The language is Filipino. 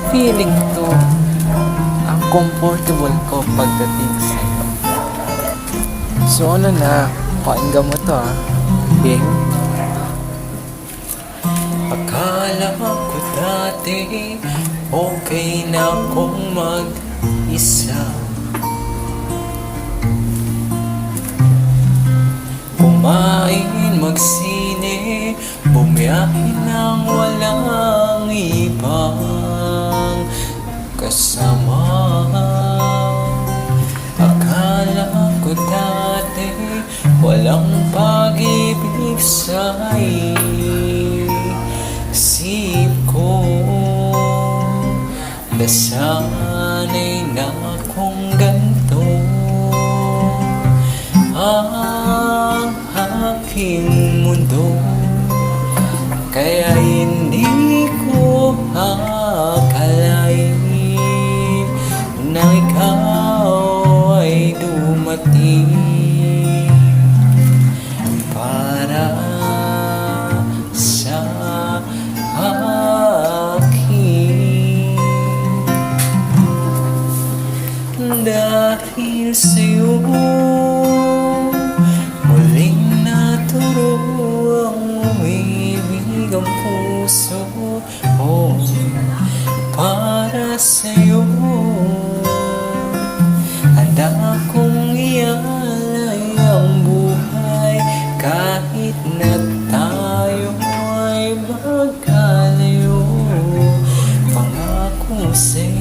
feeling to. Ang comfortable ko pagdating sa'yo. So ano na, pakinggan mo to Bing. Akala ko dati okay na akong mag-isa. Kumain, magsine, bumiyahe nang walang ibang kasama. Akala ko dati walang pag-ibig sa isip ko. Nasanay na akong ganito ang aking mundo. Kaya hindi ko akalain na ikaw ay dumating para sa akin. Dahil sa'yo muling naturo ang umibig ang puso. Para sa'yo handa akong ialay ang buhay kahit na tayo ay magkalayo. Pangako sa'yo